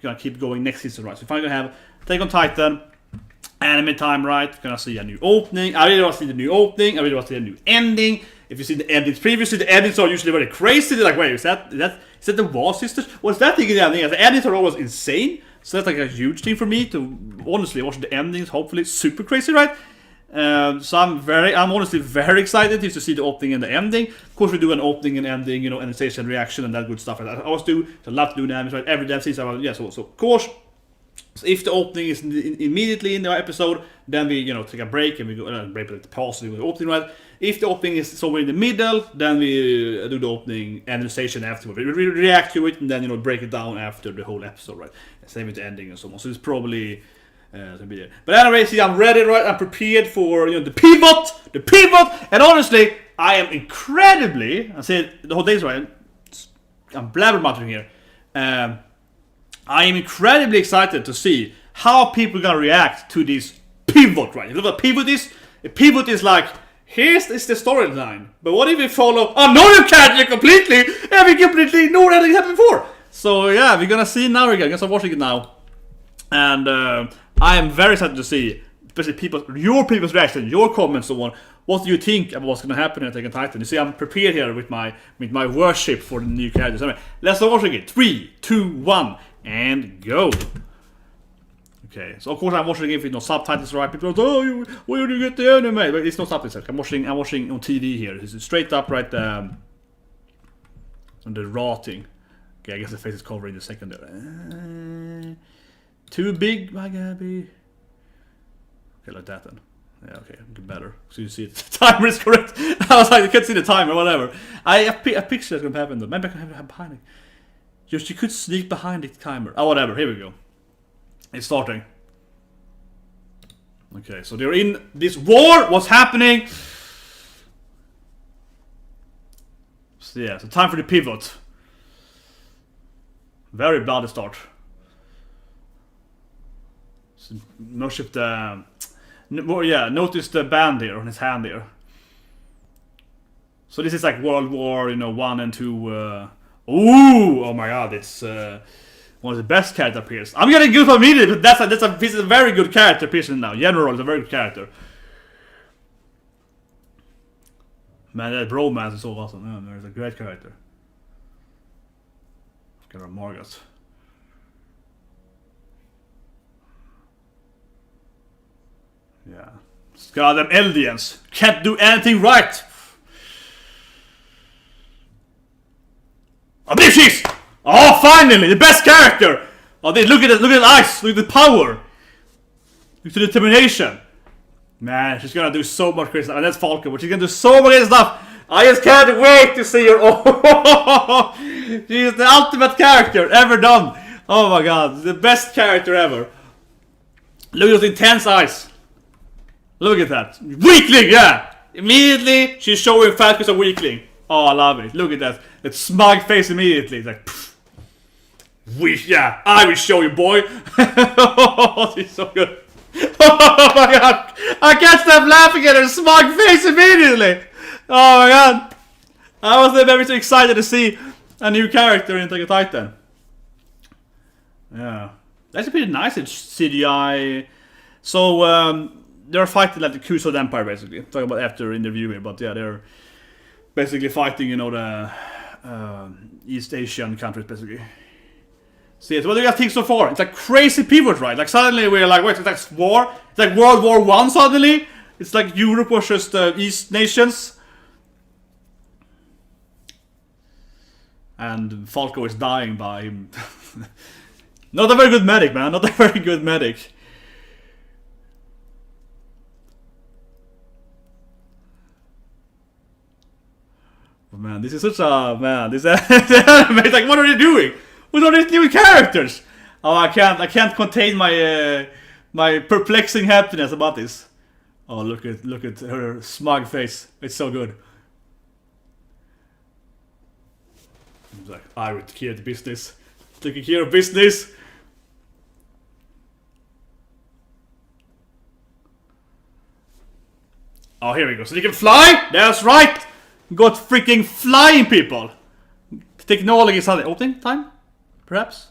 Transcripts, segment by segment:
gonna keep going next season, right? So if I'm gonna have Attack on Titan, anime time, right? Gonna see a new opening. I really want to see the new opening. I really want to see a new ending. If you see the endings previously, the endings are usually very crazy. They're like, wait, is that the Wall Sisters? What's that thing in the ending? The endings are always insane. So that's like a huge thing for me to honestly watch the endings. Hopefully, super crazy, right? So I'm honestly very excited to see the opening and the ending. Of course, we do an opening and ending, you know, and station reaction and that good stuff. I always do. So I love to do the animes, right? Every damn season, yeah. So of course. So if the opening is immediately in the episode, then we, you know, take a break and we go break at the pause and do the opening, right? If the opening is somewhere in the middle, then we do the opening and the station afterward. We react to it and then, you know, break it down after the whole episode, right? Same with the ending and so on. So it's probably to be there. But anyway, see, I'm ready, right? I'm prepared for, you know, the pivot. And honestly, I am incredibly. I said the whole day's right. I'm blabbermouthing here. I am incredibly excited to see how people are gonna react to this pivot, right? You know what a pivot is? A pivot is like, here's the storyline, but what if we follow another character completely, and we completely ignore anything happened before? So yeah, we're gonna see now again. I guess I'm watching it now, and I am very excited to see, especially your people's reaction, your comments, so on. What do you think about what's gonna happen in Attack on Titan? You see, I'm prepared here with my worship for the new characters. Anyway, let's start watching it. 3, 2, 1. And go. Okay, so of course I'm watching it with no subtitles, right? People are like, oh, where do you get the anime? But it's no subtitles. I'm watching on TV here. It's straight up, right? On the rotting. Okay, I guess the face is covered in the second there. Too big, my Gabi. Okay, like that then. Yeah, okay, better. So you see it. The timer is correct. I was like, I can't see the timer, whatever. I picture that's gonna happen though. Maybe I can have it behind it. Just you could sneak behind the timer. Oh, whatever. Here we go. It's starting. Okay, so they're in this war. What's happening? So yeah, so time for the pivot. Very bloody start. So, notice the band here on his hand here. So this is like World War, you know, 1 and 2. Oh my god, it's one of the best character appearances. I'm getting good immediately, but this is a very good character appearance now. General is a very good character. Man, that bromance is so awesome. Yeah, there's a great character. Get our Margot. Yeah. Goddamn Eldians. Can't do anything right. Oh, there she is! Oh, finally! The best character! Oh, look at the eyes! Look at the power! Look at the determination! Man, she's gonna do so much crazy stuff. And that's Falco, but she's gonna do so much crazy stuff! I just can't wait to see her! Oh, she's the ultimate character ever done! Oh my god, the best character ever! Look at those intense eyes! Look at that! Weakling, yeah! Immediately, she's showing Falco's a weakling. Oh, I love it. Look at that. That smug face immediately. It's like, pfft. Yeah, I will show you, boy. Oh, she's so good. Oh my god. I can't stop laughing at her smug face immediately. Oh my god. I was very so excited to see a new character in Attack on Titan. Yeah. That's pretty nice. It's CGI. So, they're fighting like the Kuso Empire, basically. Talking about after interview here, but yeah, they're basically fighting, you know, the East Asian countries, basically. So yes, what do you guys think so far? It's like crazy pivot, right? Like suddenly we're like, wait, it's like war? It's like World War I suddenly? It's like Europe versus the East nations. And Falco is dying by him. Not a very good medic, man. Not a very good medic. Man, this is such a this anime. Like, what are they doing? What are these new characters? Oh, I can't contain my my perplexing happiness about this. Oh, look at her smug face. It's so good. It's like, I will take care of the business. Taking care of business. Oh, here we go. So you can fly. That's right. Got freaking flying people. Technology is opening time, perhaps.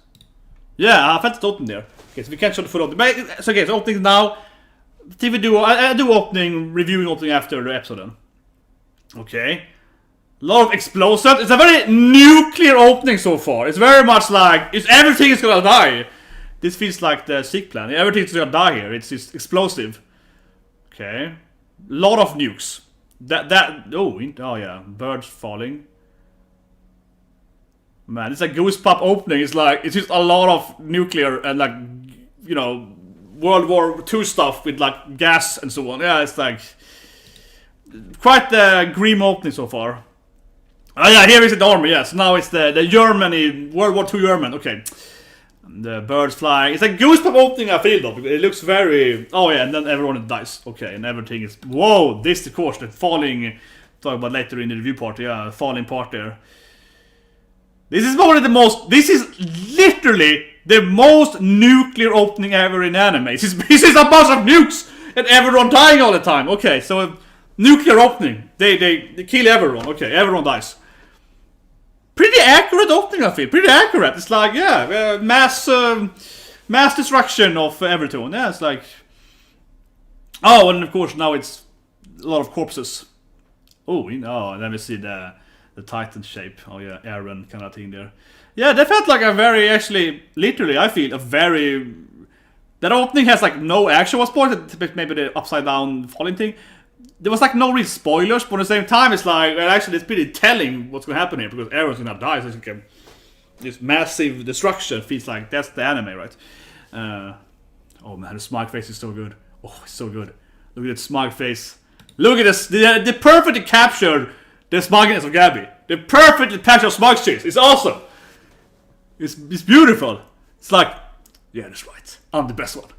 Yeah, I felt the opening there. Okay, so we can't show the full opening. But, so okay, so opening now. TV do I do opening, reviewing opening after the episode then. Okay. A lot of explosives. It's a very nuclear opening so far. It's very much like everything is gonna die. This feels like the Seek plan. Everything's gonna die here. It's just explosive. Okay. Lot of nukes. Oh yeah, birds falling. Man, it's like Goosebump opening. It's just a lot of nuclear and like, you know, World War II stuff with like gas and so on. Yeah, it's like quite the grim opening so far. Oh yeah, here is the army. Yes, now it's the Germany, World War II German. Okay, the birds flying. It's like Goosebump opening. I feel though, it looks very. Oh yeah, and then everyone dies. Okay, and everything is. Whoa, this of course the falling. Talk about later in the review part. Yeah, falling part there. This is one of the most. This is literally the most nuclear opening ever in anime. This is a bunch of nukes and everyone dying all the time. Okay, so nuclear opening. They kill everyone. Okay, everyone dies. Pretty accurate opening, I feel. Pretty accurate. It's like mass destruction of everything. Yeah, it's like. Oh, and of course now it's a lot of corpses. Oh, and then we see the Titan shape. Oh yeah, Eren kind of thing there. Yeah, that felt like a very, actually, literally, I feel a very. That opening has like no actual spoilers, maybe the upside down falling thing. There was like no real spoilers, but at the same time, it's like, well, actually, it's pretty telling what's gonna happen here because Eren's gonna die. So it's like this massive destruction feels like that's the anime, right? Oh man, the smug face is so good. Oh, it's so good. Look at that smug face. Look at this. They perfectly captured the smugness of Gabi. They perfectly captured smug cheese. It's awesome. It's beautiful. It's like, yeah, that's right. I'm the best one.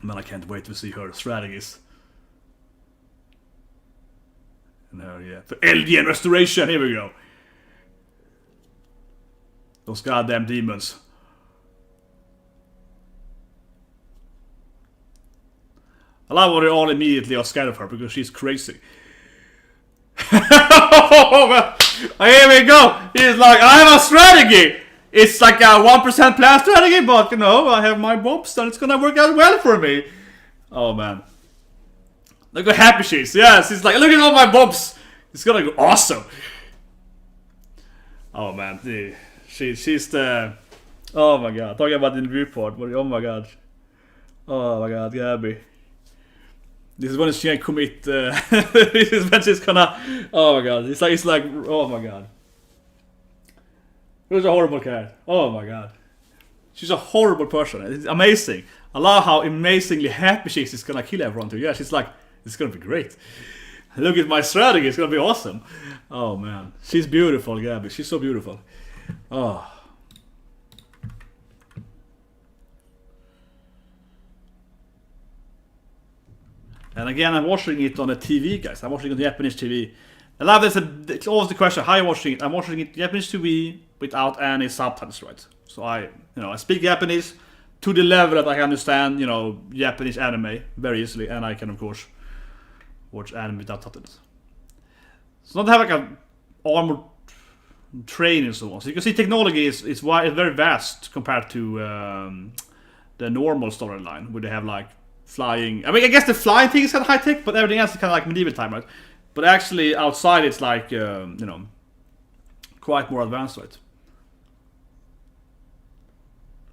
Man, I can't wait to see her strategies. And her, yeah. For LDN restoration, here we go. Those goddamn demons. I love how they all immediately are scared of her because she's crazy. Here we go. He's like, I have a strategy. It's like a 1% plan strategy, but you know, I have my bombs and it's gonna work out well for me. Oh man. Look how happy she is. Yes, he's like, look at all my bombs. It's gonna go awesome. Oh man, she's the. Oh my god, talking about the report. Oh my god. Oh my god, Gabi. This is when she can't commit. This is when she's gonna. Oh my god, it's like. Oh my god. Who's a horrible character? Oh my god. She's a horrible person. It's amazing. I love how amazingly happy she is. She's gonna kill everyone too. Yeah, she's like, it's gonna be great. Look at my strategy. It's gonna be awesome. Oh man, she's beautiful, Gabi. She's so beautiful. Oh. And again, I'm watching it on the TV, guys. I'm watching it on Japanese TV. I love this. It's always the question: how are you watching it? I'm watching it Japanese TV without any subtitles, right? So I speak Japanese to the level that I can understand, Japanese anime very easily, and I can of course watch anime without subtitles. So not have like a armored train and so on. So you can see technology is very vast compared to the normal storyline, where they have like flying. I mean, I guess the flying thing is kind of high tech, but everything else is kind of like medieval time, right? But actually, outside it's like quite more advanced, right?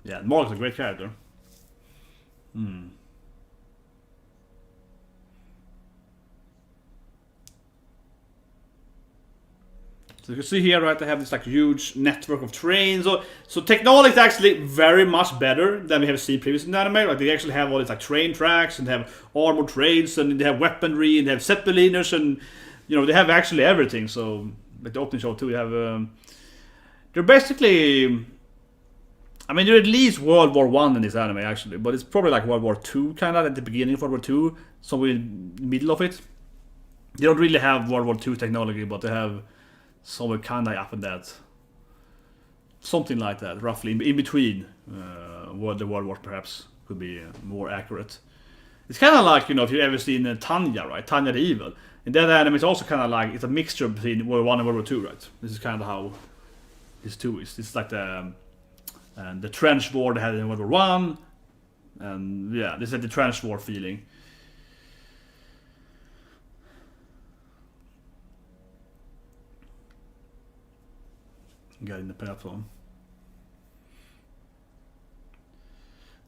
Yeah, Mark's a great character. So you can see here, right, they have this like huge network of trains. So technology is actually very much better than we have seen previously in the anime. Like they actually have all these like train tracks, and they have armored trains, and they have weaponry, and they have zeppeliners, and they have actually everything. So like the opening show too, they have they're basically, I mean, they're at least World War I in this anime actually, but it's probably like World War II kind of at the beginning of World War II, somewhere in the middle of it. They don't really have World War II technology, but they have somewhere kind of up in that, something like that, roughly in between. The World War perhaps could be more accurate. It's kind of like, if you've ever seen Tanya, right? Tanya the Evil. In that anime, it's also kind of like, it's a mixture between World War I and World War II, right? This is kind of how These two is. It's like the trench war they had in World War One, and yeah, this is like the trench war feeling. Got in the platform.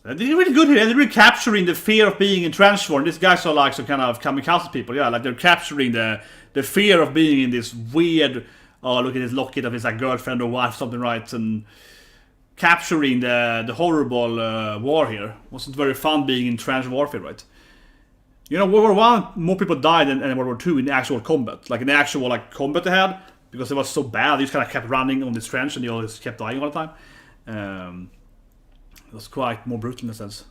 They're really good here. They're really capturing the fear of being in trench war. And these guys are like some kind of kamikaze people. Yeah, like they're capturing the fear of being in this weird. Oh, look at this locket of his like girlfriend or wife, something, right? And capturing the horrible war here. Wasn't very fun being in trench warfare, right? You know, World War One, more people died than World War Two in the actual combat. Like in the actual like combat they had. Because it was so bad, they just kind of kept running on this trench and they always kept dying all the time. It was quite more brutal in a sense.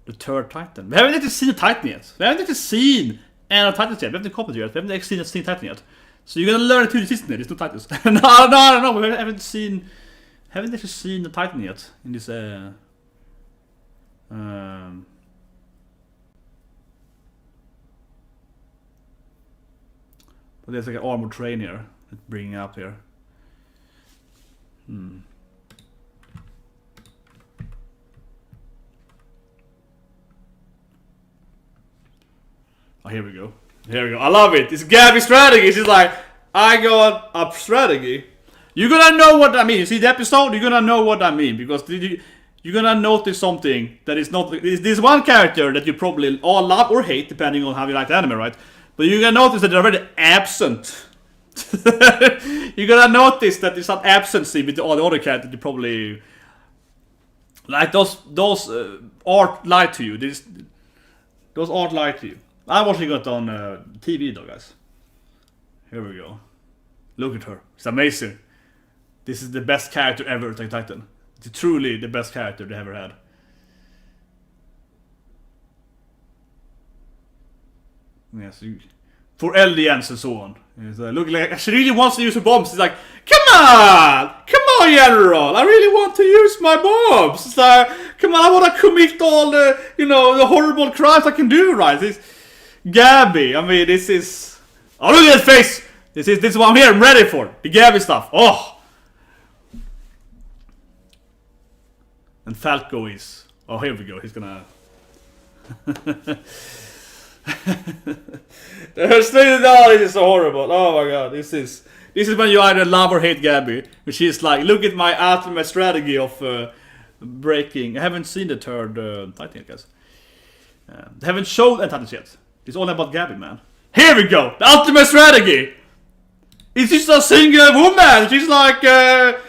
The third Titan. We haven't actually seen a Titan yet. We haven't actually seen any Titans yet. We haven't commented yet. We haven't actually seen a Titan yet. So you're gonna learn it through the season. There's no Titans. no. We haven't actually seen the Titan yet in this. But there's like an armored train here that's bringing up here. Oh, here we go. I love it. It's Gabi's strategy. She's like, I got a strategy. You're gonna know what I mean. You see the episode? You're gonna know what I mean. Because you're gonna notice something that is not... There's one character that you probably all love or hate, depending on how you like the anime, right? But you're gonna notice that they're very absent. You're gonna notice that there's some absence with all the other characters you probably... Like those art lied to you. Those art lied to you. I'm watching it on TV though, guys. Here we go. Look at her. It's amazing. This is the best character ever, Attack Titan. It's truly the best character they ever had. Yes, for LDNs and so on. Look, like she really wants to use her bombs. She's like, come on, General. I really want to use my bombs. It's like, come on, I want to commit all the, the horrible crimes I can do, right? This Gabi. I mean, this is. Oh, look at that face. This is what I'm here. I'm ready for the Gabi stuff. Oh. And Falco is. Oh, here we go. He's gonna. This is so horrible. Oh my god, this is when you either love or hate Gabi, which is like, look at my ultimate strategy of breaking. I haven't seen the third Titan yet, guys. They haven't shown the Titans yet. It's all about Gabi, man. Here we go, the ultimate strategy. It's just a single woman. She's like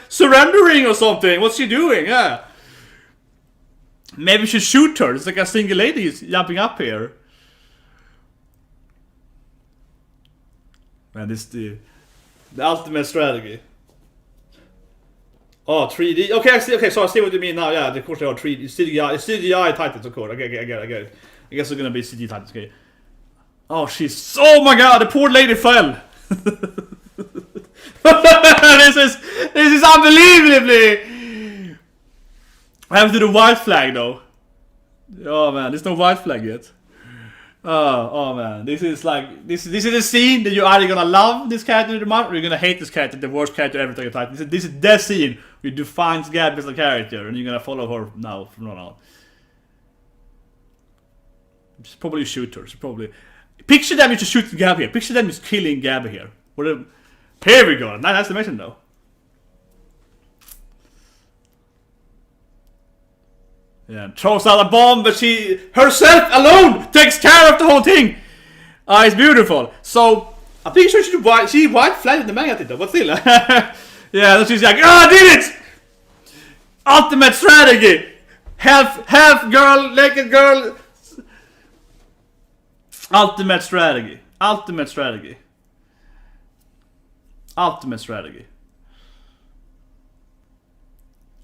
surrendering or something. What's she doing? Yeah. Maybe we should shoot her. It's like a single lady is jumping up here. Man, this is the ultimate strategy. Oh, 3D. Okay, so I see what you mean now. Yeah, of course they are 3D. CGI Titans, of course. Okay, I get it. I guess they're gonna be CGI Titans. Okay. Oh, she's. Oh my god, the poor lady fell. This is unbelievably. I have to do the white flag though. Oh man, there's no white flag yet. Oh man, this is like this is a scene that you're either gonna love this character the most or you're gonna hate this character, the worst character ever to Titan. This is the scene where you define Gabi as a character and you're gonna follow her now from now on. Just probably shoot her. So probably picture them just shooting Gabi here. Picture them just killing Gabi here. Here we go. Nice animation though. Yeah, throws out a bomb, but she herself alone takes care of the whole thing. It's beautiful. So I'm pretty sure she white flagged in the manga though, but still. Yeah, she's like, I did it! Ultimate strategy. Half girl, naked girl. Ultimate strategy.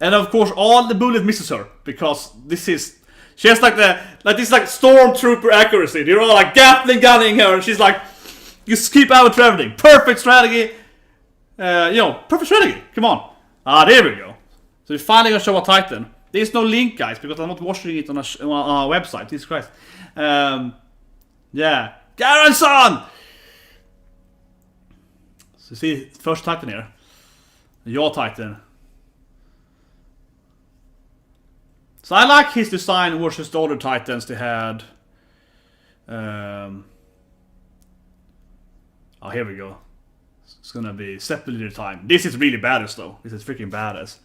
And of course, all the bullet misses her because she has like this stormtrooper accuracy. You're all like Gatling gunning her, and she's like, just keep out everything. Perfect strategy. Perfect strategy. Come on. There we go. So we're finally gonna show a Titan. There's no link, guys, because I'm not watching it on a website. Jesus Christ. Yeah, Garanson. So see, first Titan here. Jaw Titan. So I like his design versus the other Titans they had. Oh, here we go. It's gonna be Zeppelin time. This is really badass though. This is freaking badass.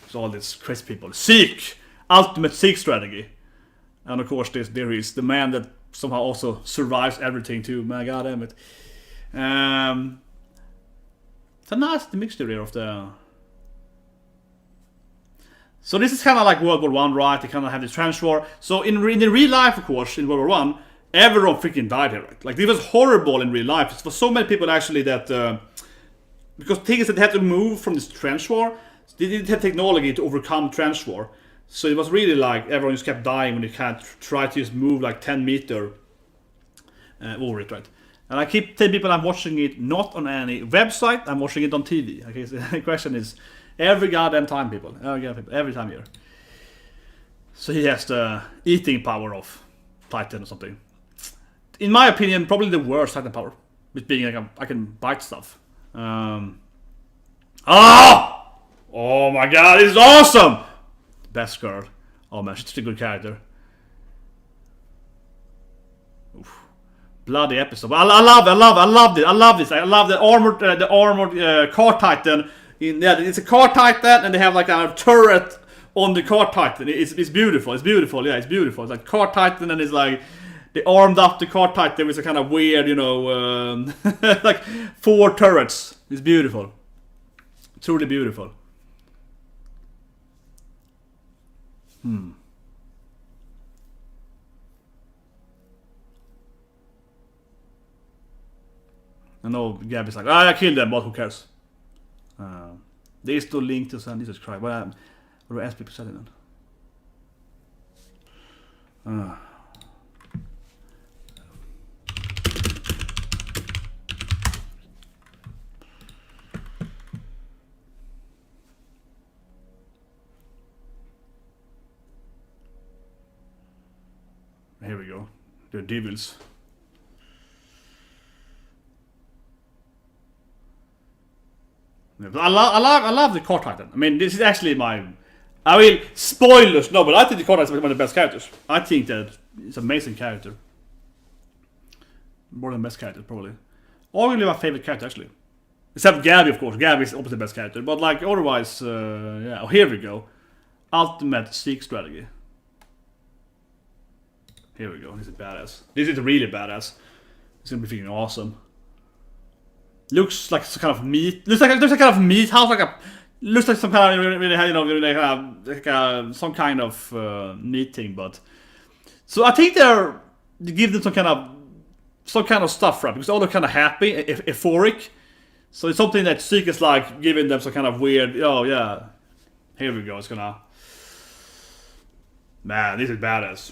It's all these crazy people. Seek! Ultimate Seek strategy. And of course there is the man that somehow also survives everything too. My god damn it. It's a nice mixture here of the... So this is kind of like World War 1, right? They kind of have this trench war. So in the real life, of course, in World War 1, everyone freaking died here, right? Like, it was horrible in real life. It's for so many people actually that... because the thing is that they had to move from this trench war. They didn't have technology to overcome trench war. So it was really like everyone just kept dying when they can't try to just move like 10 meter over it, right? And I keep telling people I'm watching it not on any website, I'm watching it on TV. Okay, so the question is every goddamn time, people. Every time here. So he has the eating power of Titan or something. In my opinion, probably the worst Titan power. With being like I can bite stuff. Oh my god, this is awesome! Best girl. Oh man, she's a good character. Oof. Bloody episode. I love this. I love the armored car titan. It's a car titan, and they have like a turret on the car titan. It's beautiful. It's beautiful. Yeah, it's beautiful. It's like car titan, and it's like they armed up the car titan with a kind of weird, you know, like 4 turrets. It's beautiful. Truly beautiful. I know Gabi's like, I killed them, but who cares? There is no link to send Jesus Christ. What do I ask people selling then? Here we go. The devils. I love the car titan. I mean, this is actually my... I mean, spoilers, no, but I think the car titan is one of the best characters. I think that it's an amazing character. More than best character, probably. Arguably my favorite character, actually. Except Gabi, of course. Gabi is obviously the best character. But, like, otherwise, yeah. Oh, here we go. Ultimate Seek strategy. Here we go. This is badass. This is really badass. It's gonna be freaking awesome. Looks like some kind of meat. Looks like there's a kind of meat house, like a. Looks like some kind of, you know, some kind of meat thing, but. So I think they give them some kind of stuff, right? Because they're all kind of happy, euphoric. So it's something that Seek is like giving them some kind of weird. Oh yeah, here we go. It's gonna. Man, this is badass.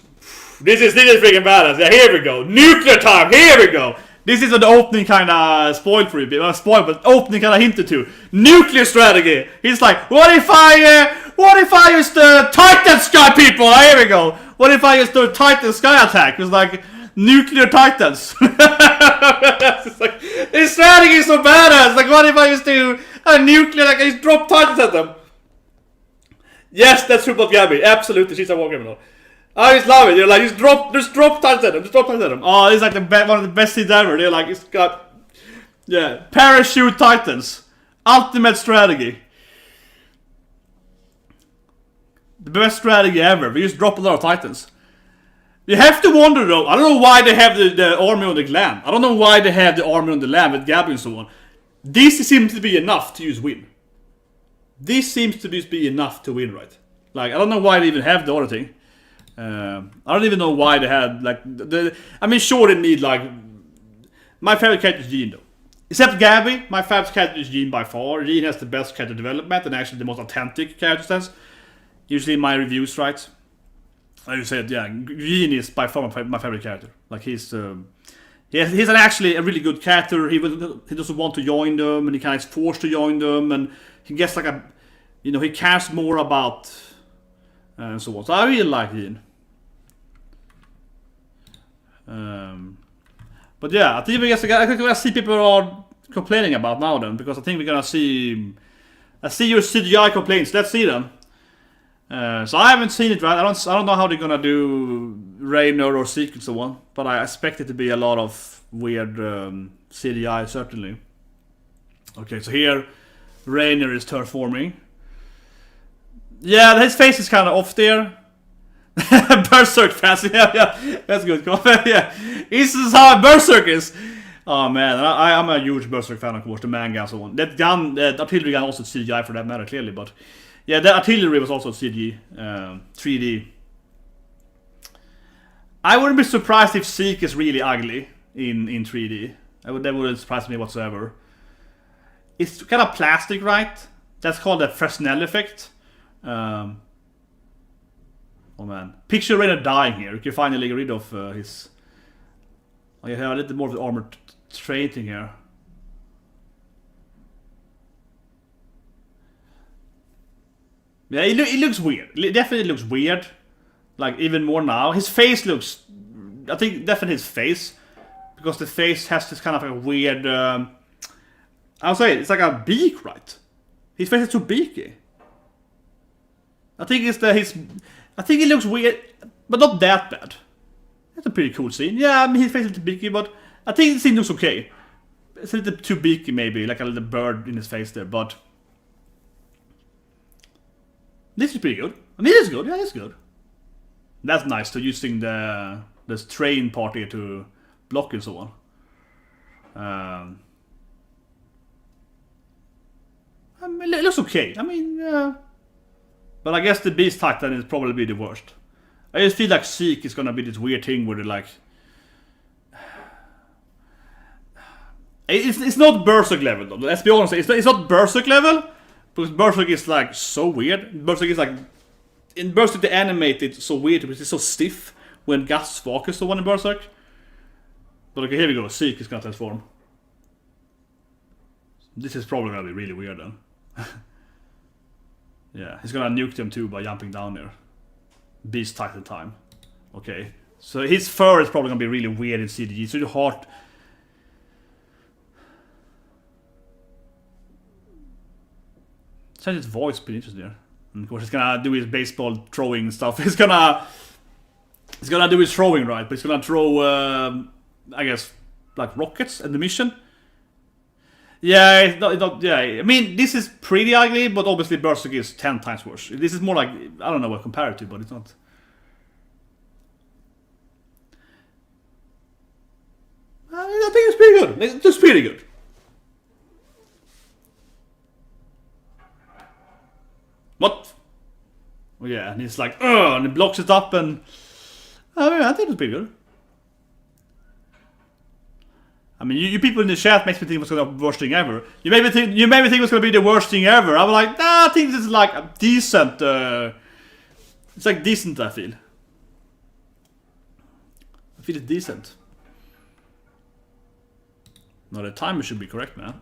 This is freaking badass. Yeah, here we go. Nuclear time. Here we go. This is what the opening kind of spoiled for you. Not spoiled, but opening kind of hinted to. Nuclear strategy. He's like, what if I use the Titan Sky people? Here we go. What if I use the Titan Sky attack? It's like nuclear Titans. It's like, this strategy is so badass. Like, what if I just do a nuclear, like I just drop Titans at them? Yes, that's true about Gabi. Absolutely, she's a war criminal. I just love it. They're like, just drop Titans at them. Just drop Titans at them. Oh, it's like one of the best scenes ever. They're like, it's got, yeah, parachute Titans, ultimate strategy. The best strategy ever. We just drop a lot of Titans. You have to wonder though. I don't know why they have the army on the land. I don't know why they have the army on the land with Gabi and so on. This seems to be enough to use win. This seems to be enough to win, right? Like, I don't know why they even have the other thing. I don't even know why they had, like, I mean, sure they need, like... My favorite character is Jean, though. Except Gabi, my favorite character is Jean by far. Jean has the best character development and actually the most authentic character sense. Usually in my reviews, right? I would say, yeah, Jean is by far my favorite character. Like, he's actually a really good character. He doesn't want to join them, and he kind of is forced to join them, and he gets like a, you know, he cares more about and so on. So I really like Jean. But yeah, I think we're gonna see people are complaining about now then, because I think we're gonna see I see your CGI complaints. Let's see them. So I haven't seen it, right? I don't know how they're gonna do Rainer or Zeke and so on, but I expect it to be a lot of weird CGI, certainly. Okay, so here Rainer is transforming. Yeah, his face is kind of off there. Berserk fans, yeah, that's good. Yeah, this is how Berserk is. Oh man, I'm a huge Berserk fan, of course, the manga and so on. That gun, the artillery gun, also CGI for that matter, clearly, but yeah, the artillery was also CG, 3D. I wouldn't be surprised if Zeke is really ugly in 3D. That wouldn't surprise me whatsoever. It's kind of plastic, right? That's called the Fresnel effect. Oh man, picture Rainer dying here. You can finally get rid of his. Oh, you have a little more of the armored training here. Yeah, it looks weird. It definitely looks weird. Like, even more now. His face looks... I think definitely his face. Because the face has this kind of a weird... I'll say it's like a beak, right? His face is too beaky. I think it's I think it looks weird, but not that bad. That's a pretty cool scene. Yeah, I mean, his face is a little beaky, but I think the scene looks okay. It's a little too beaky, maybe, like a little bird in his face there, but... This is pretty good. I mean, it's good. Yeah, it's good. That's nice, to using this train part here to block and so on. I mean, it looks okay. I mean, but I guess the Beast Titan is probably the worst. I just feel like Zeke is gonna be this weird thing where like... It's not Berserk level though. Let's be honest. It's not Berserk level. Because Berserk is like so weird. Berserk is like... In Berserk they animate it so weird because it's so stiff when Guts walks so on in Berserk. But okay, here we go. Zeke is gonna transform. This is probably gonna be really weird then. Yeah, he's gonna nuke them too by jumping down there. Beast Titan time. Okay. So his fur is probably gonna be really weird in CDG. It's really hard. His voice pretty interesting there. And of course he's gonna do his baseball throwing stuff. He's gonna do his throwing, right? But he's gonna throw I guess like rockets at the mission. Yeah, it's not yeah. I mean, this is pretty ugly, but obviously Berserk is 10 times worse. This is more like, I don't know what compare it to, but it's not. I think it's pretty good. It's just pretty good. What? Oh yeah, and he's like, ugh, and he blocks it up, and I think it's pretty good. I mean, you people in the chat makes me think it was gonna be the worst thing ever. You made me think it was gonna be the worst thing ever. I'm like, nah, I think this is like a decent. It's like decent. I feel it's decent. No, the timer should be correct, man.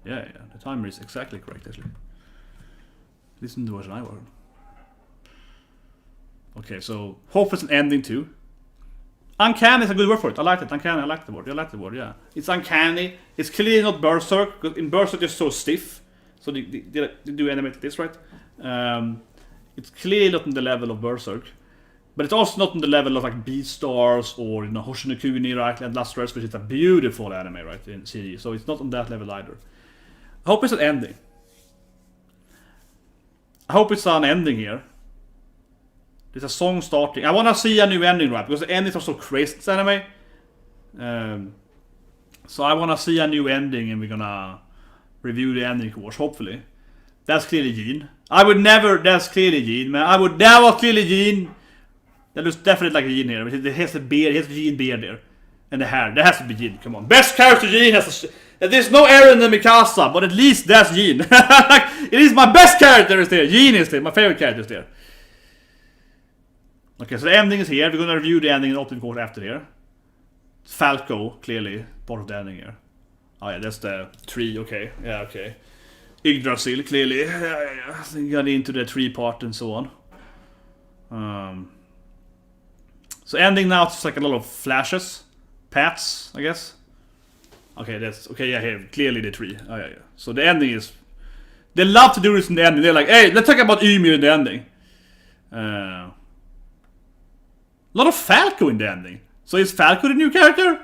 Yeah, the timer is exactly correct actually. Listen to what I heard. Okay, so hope it's an ending too. Uncanny is a good word for it. I like it. Uncanny, I like the word. I like the word, yeah. It's uncanny. It's clearly not Berserk, because in Berserk they're so stiff. So they do animate like this, right? It's clearly not on the level of Berserk. But it's also not on the level of like Beastars or, you know, Hoshi no Kuni, right? And Last Rest, which is a beautiful anime, right? In CD. So it's not on that level either. I hope it's an ending. I hope it's an ending here. There's a song starting. I want to see a new ending, right? Because the endings are so crazy in this anime. So I want to see a new ending, and we're gonna review the ending course, hopefully. That's clearly Jean. I would never... That's clearly Jean, man. That was clearly Jean. That looks definitely like a Jean here. It has a beard. He has a Jean beard there. And the hair. That has to be Jean. Come on. Best character Jean has a... There's no Eren and Mikasa, but at least that's Jean. It is my best character is there. Jean is there. My favorite character is there. Okay, so the ending is here. We're gonna review the ending in the ultimate course after here. Falco, clearly, part of the ending here. Oh yeah, that's the tree, okay. Yeah, okay. Yggdrasil, clearly. Yeah. Got into the tree part and so on. So ending now, it's just like a lot of flashes. Pats, I guess. Okay, that's... Okay, yeah, here. Clearly the tree. Oh yeah. So the ending is... They love to do this in the ending. They're like, hey, let's talk about Ymir in the ending. A lot of Falco in the ending. So is Falco the new character? A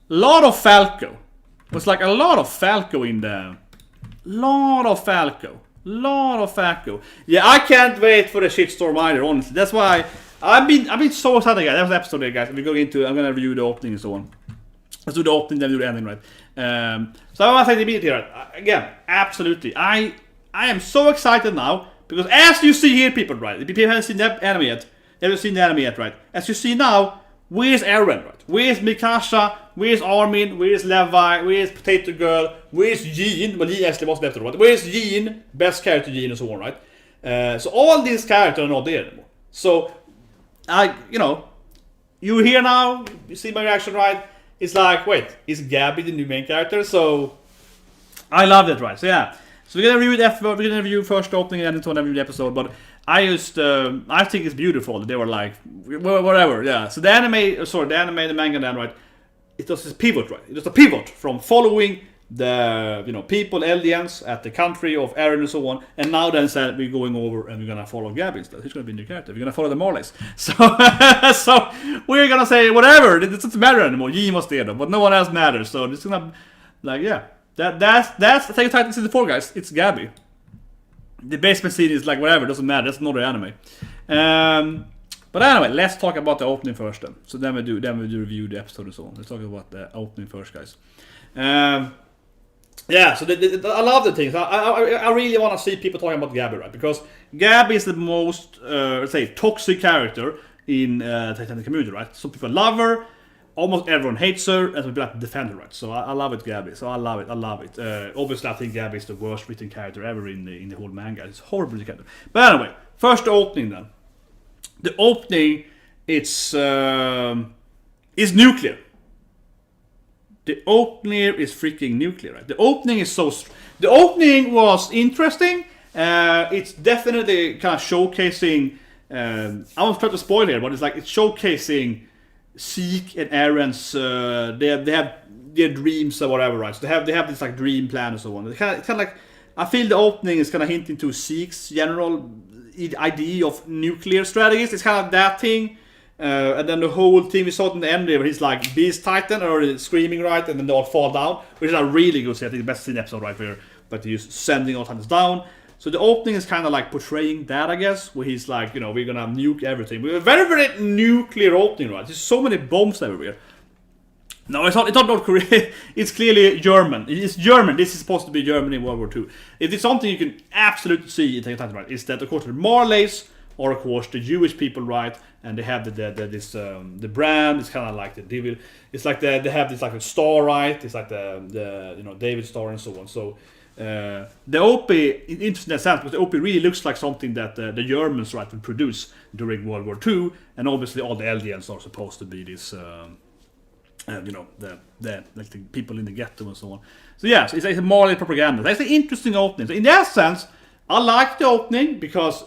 lot of Falco. It was like a lot of Falco in there. Lot of Falco. Yeah, I can't wait for the shitstorm either, honestly. That's why I've been so excited, guys. That was the episode there, guys. We're going into, I'm gonna review the opening and so on. Let's do the opening, then do the ending, right? So I want to say immediately, right? Again, absolutely. I am so excited now because as you see here, people, right? If people haven't seen the anime yet, right? As you see now, where's Eren, right? Where's Mikasa? Where's Armin? Where's Levi? Where's Potato Girl? Where's Jean? Well, he actually was left, right? Where's Jean? Best character Jean and so on, right? So all these characters are not there anymore. So you're here now. You see my reaction, right? It's like, wait, is Gabi the new main character? So I love that, right? So yeah. So we're gonna review first the opening and then review the episode, but I think it's beautiful that they were like, whatever, yeah. So the manga then, right? It was this pivot, right? It was a pivot from following the people, aliens at the country of Eren and so on, and now then said we're going over and we're gonna follow Gabi instead. He's gonna be a new character. We're gonna follow the Marleys. So so we're gonna say whatever. It doesn't matter anymore. Yi was there, but no one else matters. So it's gonna that's Attack on Titan season 4, guys. It's Gabi. The basement scene is like whatever, doesn't matter. That's another anime. But anyway, let's talk about the opening first then. So then we do review the episode and so on. Let's talk about the opening first, guys. Yeah, so I love the things. I really want to see people talking about Gabi, right? Because Gabi is the most, let's say, toxic character in Titan community, right? Some people love her, almost everyone hates her, and some people have to defend her, right? So I love it, Gabi. So I love it. Obviously, I think Gabi is the worst written character ever in the whole manga. It's a horrible character. But anyway, first the opening then. The opening, is nuclear. The opening is freaking nuclear, right? The opening is the opening was interesting. It's definitely kind of showcasing. I won't try to spoil here, but it's showcasing Zeke and Eren's. They have their dreams or whatever, right? So they have this like dream plan and so on. It's kind of like, I feel the opening is kind of hinting to Zeke's general idea of nuclear strategies. It's kind of that thing. And then the whole team we saw it in the end where he's like Beast Titan or screaming, right, and then they all fall down, which is a really good scene. I think the best scene episode right there, but he's sending all Titans down. So the opening is kind of like portraying that, I guess, where he's like, we're gonna nuke everything. We're a very, very nuclear opening, right? There's so many bombs everywhere. No, it's not North Korea. It's clearly German. It's German. This is supposed to be Germany in World War II. If it's something you can absolutely see in Titan, right, is that of course the Marleys are of course the Jewish people, right? And they have the brand. It's kind of like the devil. It's like they have this like a star, right? It's like the David star and so on. So the OP, interesting in that sense, because the OP really looks like something that the Germans, right, would produce during World War II, and obviously all the aliens are supposed to be this, the people in the ghetto and so on. So yeah, so it's a Marley propaganda. That's an interesting opening. So in that sense, I like the opening because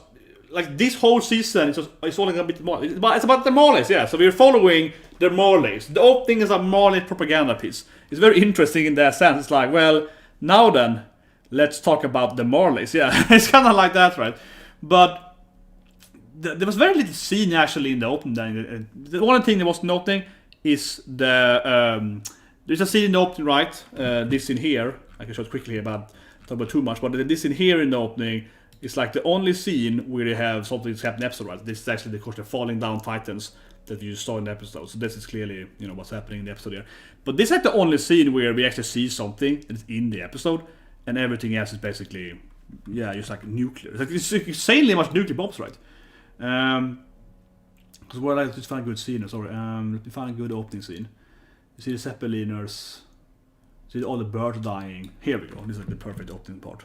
like this whole season, it's all a bit more. It's about the Marleys, yeah. So we're following the Marleys. The opening is a Marley propaganda piece. It's very interesting in that sense. It's like, well, now then, let's talk about the Marleys. Yeah, it's kind of like that, right? But there was very little scene actually in the opening. The only thing that was in the opening is the there's a scene in the opening, right? This in here. I can show it quickly here, but talk about too much. But this in here in the opening. It's like the only scene where they have something that's happened in the episode, right? This is actually, of course, the falling down Titans that you saw in the episode. So this is clearly, what's happening in the episode here. But this is like the only scene where we actually see something that's in the episode, and everything else is basically, just like nuclear. It's insanely much nuclear bombs, right? Because let's just find a good scene. Sorry, let me find a good opening scene. You see the Zeppeliners, see all the birds dying. Here we go. This is like the perfect opening part.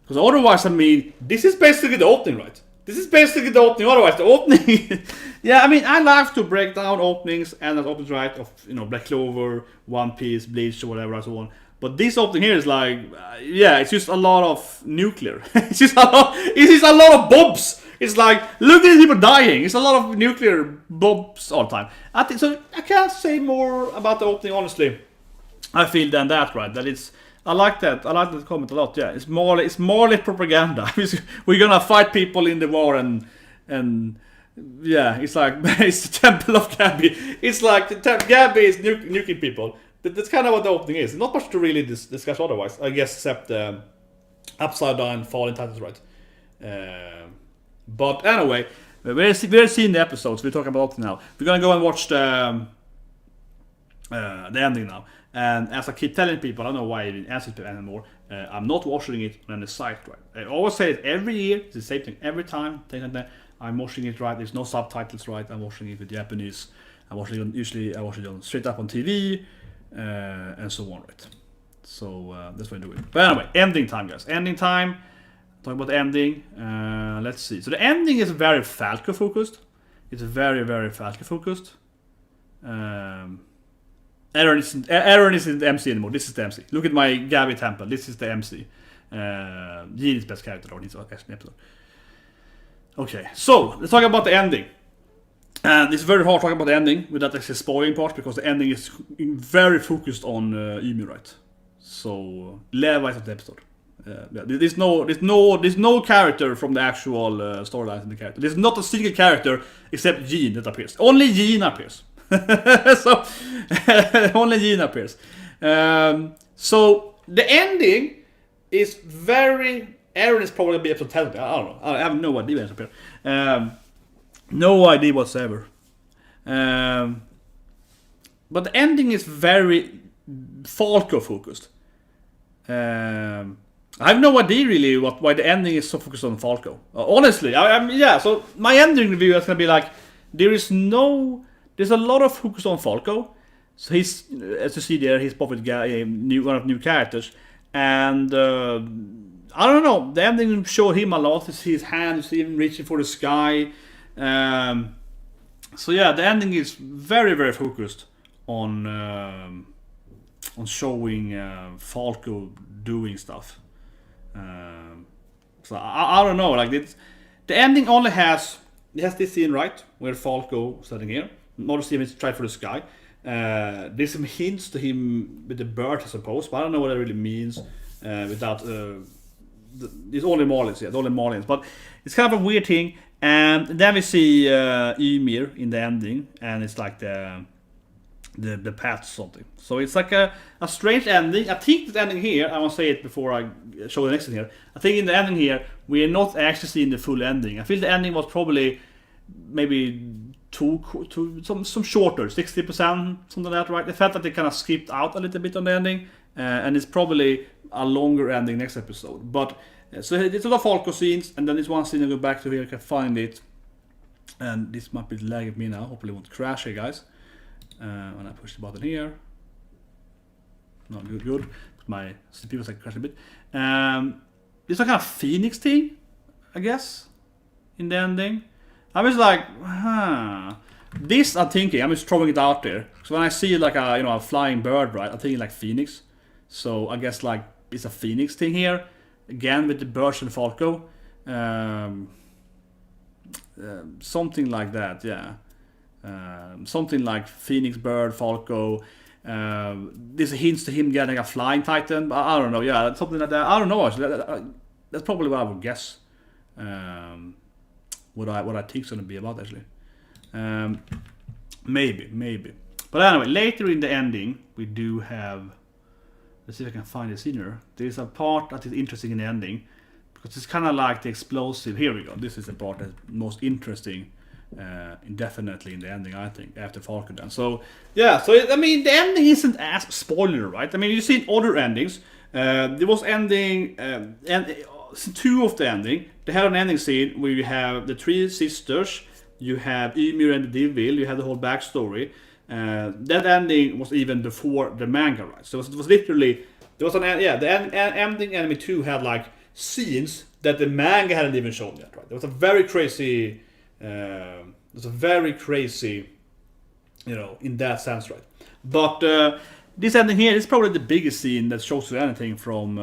Because otherwise, this is basically the opening, right? This is basically the opening. Otherwise, the opening... I like to break down openings and that opens, right, of, Black Clover, One Piece, Bleach, or whatever, and so on. But this opening here is like, it's just a lot of nuclear. It's just a lot of bombs. It's like, look at these people dying. It's a lot of nuclear bombs all the time. I think so. I can't say more about the opening, honestly. I feel than that, right? That it's... I like that comment a lot. Yeah, it's Marley propaganda. We're gonna fight people in the war and yeah, it's like it's the temple of Gabi. It's like Gabi is nuking people. That's kind of what the opening is. Not much to really discuss otherwise, I guess, except upside down falling titles, right? But anyway, we're seeing the episodes. We're talking about it now. We're gonna go and watch the ending now. And as I keep telling people, I don't know why I didn't answer it anymore. I'm not watching it on the site, right? I always say it every year. It's the same thing every time. I'm watching it right. There's no subtitles, right? I'm watching it with Japanese. Usually I watch it on straight up on TV, and so on, right? So that's what I do it. But anyway, ending time, guys. Ending time. Talking about the ending. Let's see. So the ending is very Falco focused. It's very, very Falco focused. Eren isn't the MC anymore. This is the MC. Look at my Gabi temple. This is the MC. Jin is best character on this episode. Okay, so let's talk about the ending. And it's very hard talking about the ending without actually spoiling part because the ending is very focused on Ymir, right? So level of the episode. There's no character from the actual storyline in the character. There's not a single character except Jin that appears. Only Jin appears. So only Jin appears. So the ending is very. Eren is probably be episode 10. I don't know. I have no idea when it's appeared. No idea whatsoever. But the ending is very Falco focused. I have no idea really why the ending is so focused on Falco. Honestly, yeah. So my ending review is gonna be like there's a lot of focus on Falco. So he's, as you see there, he's probably one of new characters, and I don't know. The ending showed him a lot. You see his hand, you see him reaching for the sky. So yeah, the ending is very, very focused on showing Falco doing stuff. So I don't know. Like the ending only has this scene right where Falco standing here. Not see him try for the sky. There's some hints to him with the bird, I suppose, but I don't know what that really means without. It's only Marlins, yeah, only Marlins, but it's kind of a weird thing. And then we see Ymir in the ending, and it's like the path or something. So it's like a strange ending. I think the ending here, I want to say it before I show the next thing here. I think in the ending here, we are not actually seeing the full ending. I feel the ending was probably maybe some shorter, 60%, something like that, right? I felt that they kind of skipped out a little bit on the ending, and it's probably a longer ending next episode. But so it's a lot of Falco scenes, and then there's one scene I go back to here, I can find it, and this might be lagging me now. Hopefully it won't crash here, guys. When I push the button here, not good. My CPU was like crashing a bit. It's a kind of Phoenix thing, I guess, in the ending. I was like, this I'm thinking, I'm just throwing it out there. So when I see like a flying bird, right, I'm thinking like Phoenix. So I guess like it's a Phoenix thing here, again with the birds and Falco, something like that, yeah. Something like Phoenix bird, Falco. There's hints to him getting a flying titan, but I don't know. Yeah, something like that. I don't know. Actually, that's probably what I would guess. What I think it's gonna be about actually. Maybe. But anyway, later in the ending, we do have. Let's see if I can find the scene here. There's a part that is interesting in the ending because it's kind of like the explosive. Here we go. This is the part that's most interesting. Definitely in the ending, I think, after Falco then. So yeah, I mean the ending isn't as spoiler, right? I mean you've seen other endings. There was ending and two of the ending. They had an ending scene where you have the three sisters, you have Ymir and the Devil, you have the whole backstory. That ending was even before the manga, right? So it was literally there was the ending anime 2 had like scenes that the manga hadn't even shown yet, right? There was a very crazy. In that sense, right? But this ending here is probably the biggest scene that shows you anything from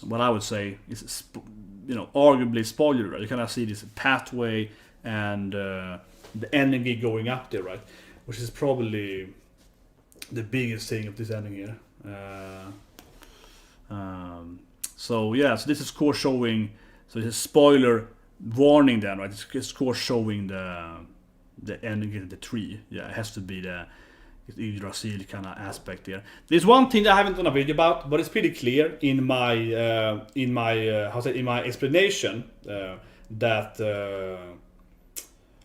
what I would say is, arguably spoiler. Right? You kind of see this pathway and the energy going up there, right? Which is probably the biggest thing of this ending here. So yeah, so this is of course showing. So it's a spoiler warning then, right? It's of course showing the ending of the tree. Yeah, it has to be the Yggdrasil kind of aspect here. There's one thing that I haven't done a video about, but it's pretty clear in my explanation that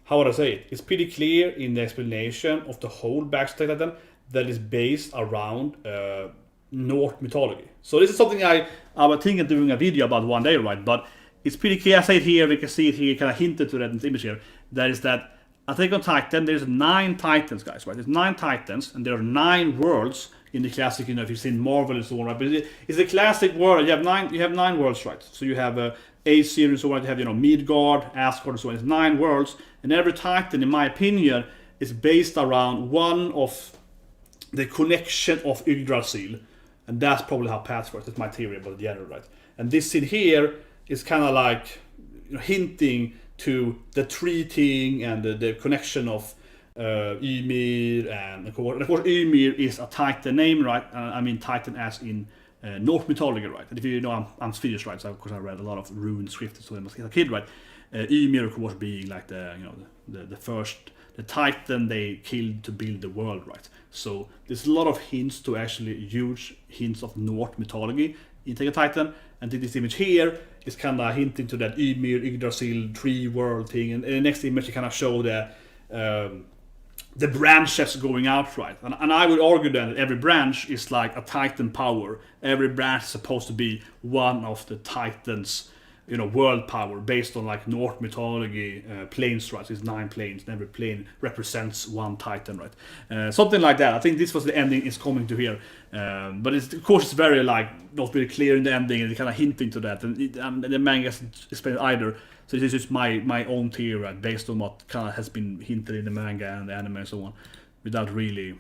how would I say it? It's pretty clear in the explanation of the whole backstory Titan that is based around Norse mythology. So this is something I was thinking of doing a video about one day, right? But it's pretty clear. I say it here, we can see it here, kind of hinted to that in the image here. That is that Attack on Titan, there's 9 Titans, guys, right? There's 9 Titans, and there are 9 worlds in the classic, you know, if you've seen Marvel and so on, right? But it's a classic world. You have 9 worlds, right? So you have A series and so on, you have, you know, Midgard, Asgard and so on. It's 9 worlds, and every Titan, in my opinion, is based around one of the connection of Yggdrasil. And that's probably how paths work. That's my theory about the other, right? And this scene here is kind of like, you know, hinting to the tree thing and the connection of Ymir, and of course Ymir is a Titan name, right? I mean Titan as in Norse mythology, right? And if you know I'm Swedish, right? So of course I read a lot of rune scripts so when I was a kid, right? Ymir of course being like the, you know, the first, the Titan they killed to build the world, right? So there's a lot of hints to actually huge hints of Norse mythology in Attack on Titan, and this image here is kind of hinting to that Ymir, Yggdrasil, tree world thing, and in the next image you kind of show the branches going out, right? And I would argue then that every branch is like a Titan power. Every branch is supposed to be one of the Titans, you know, world power based on like Norse mythology, planes, right? It's 9 planes, and every plane represents one Titan, right? Something like that. I think this was the ending is coming to here, but it's, of course it's very like not very clear in the ending, and it's kind of hinting to that, and the manga hasn't explained either. So this is just my own theory, right? Based on what kind of has been hinted in the manga and the anime and so on, without really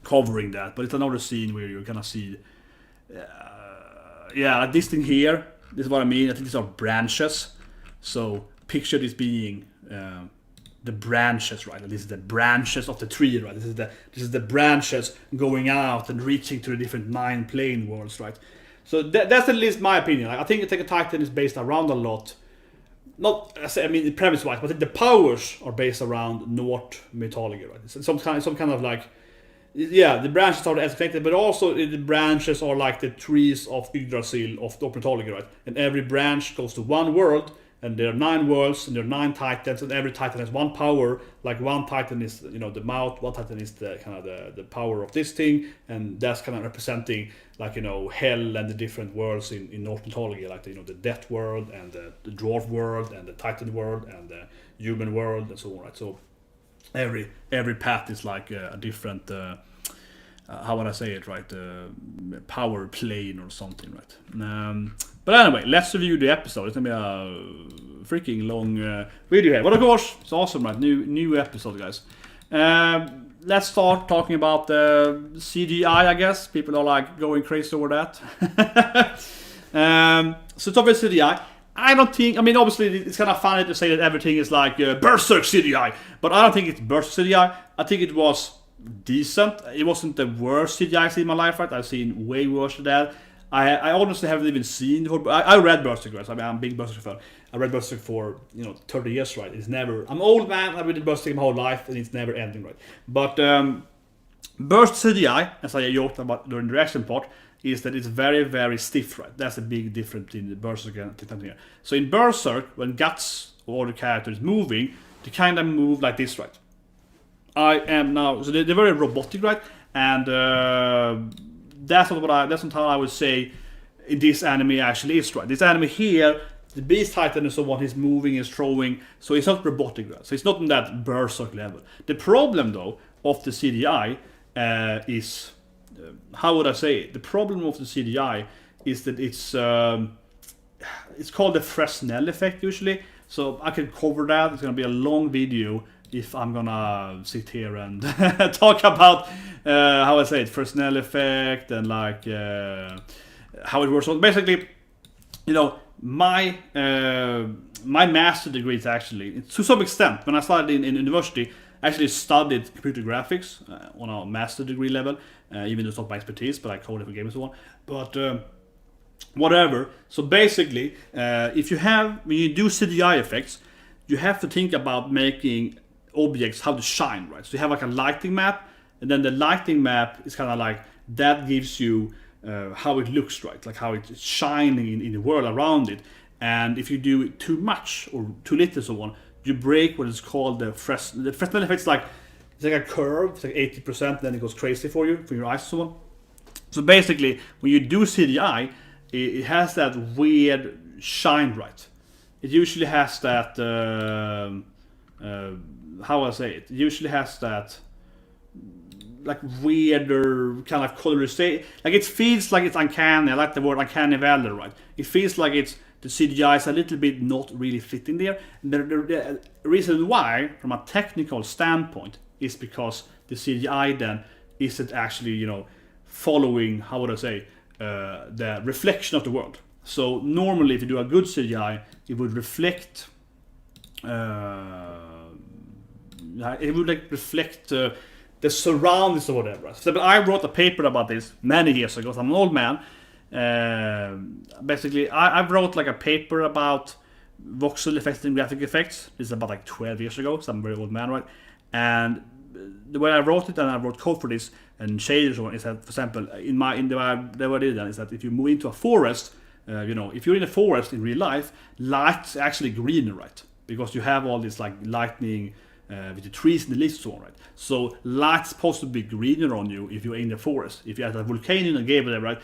covering that. But it's another scene where you kind of see, yeah, like this thing here. This is what I mean. I think these are branches. So picture this being the branches, right? This is the branches of the tree, right? This is the branches going out and reaching to the different 9 plane worlds, right? So that's at least my opinion. I think Attack on Titan is based around a lot. Not, I mean, premise-wise, but the powers are based around Norse mythology, right? It's some kind of like, yeah, the branches are as connected, but also the branches are like the trees of Yggdrasil of Norse mythology, right? And every branch goes to one world, and there are 9 worlds, and there are 9 Titans, and every Titan has one power. Like one Titan is, you know, the mouth, one Titan is the kind of the power of this thing, and that's kind of representing, like, you know, hell and the different worlds in Norse mythology, like, you know, the death world and the dwarf world and the Titan world and the human world and so on, right? So every path is like a different, how would I say it, right? Power plane or something, right? But anyway, let's review the episode. It's gonna be a freaking long video here. But of course, it's awesome, right? New episode, guys. Let's start talking about the CGI, I guess. People are like going crazy over that. So it's obviously CGI. I don't think, I mean, obviously it's kind of funny to say that everything is like Berserk CGI, but I don't think it's Berserk CGI. I think it was decent. It wasn't the worst CGI I've seen in my life, right? I've seen way worse than that. I honestly haven't even seen the whole. I read Berserk, right? I mean, I'm a big Berserk fan. I read Berserk for, you know, 30 years, right? It's never. I'm an old man. I've read Berserk my whole life, and it's never ending, right? But Berserk CGI, as I joked about during the reaction part, is that it's very, very stiff, right? That's a big difference between the Berserk and Titan here. So in Berserk, when Guts or the character is moving, they kind of move like this, right? I am now. So they're very robotic, right? And that's not how I would say this anime actually is, right? This anime here, the Beast Titan and so on, he's moving, he's throwing, so it's not robotic, right? So it's not on that Berserk level. The problem though of the CGI is, how would I say it? The problem of the CGI is that it's called the Fresnel effect usually. So I can cover that. It's gonna be a long video if I'm gonna sit here and talk about how I say it, Fresnel effect and like how it works. So basically, you know, my master degree is actually, to some extent, when I started in university, I actually studied computer graphics on a master degree level, even though it's not my expertise, but I coded for games and so on. But whatever. So basically, if you have, when you do CGI effects, you have to think about making objects how to shine, right? So you have like a lighting map, and then the lighting map is kind of like, that gives you how it looks, right? Like how it's shining in the world around it. And if you do it too much or too little, so on, you break what is called the Fresnel effect. It's like a curve, it's like 80%, then it goes crazy for your eyes and so on. So basically, when you do CGI, it has that weird shine, right? It usually has that, how I say it? It usually has that, like, weirder kind of colorization. Like, it feels like it's uncanny. I like the word uncanny valley, right? It feels like the CGI is a little bit not really fitting there. The reason why, from a technical standpoint, is because the CGI then isn't actually, following, how would I say, the reflection of the world. So normally, if you do a good CGI, it would reflect. It would like reflect the surroundings or whatever. So, but I wrote a paper about this many years ago. So I'm an old man. Basically, I wrote like a paper about voxel effects and graphic effects. This is about like 12 years ago. So I'm a very old man, right? And the way I wrote it, and I wrote code for this and shaders on, is that, for example, the way I did that is that if you move into a forest, if you're in a forest in real life, light's actually greener, right? Because you have all this like lightning with the trees and the leaves and so on, right? So light's supposed to be greener on you if you're in the forest. If you have a volcano and gave it, right,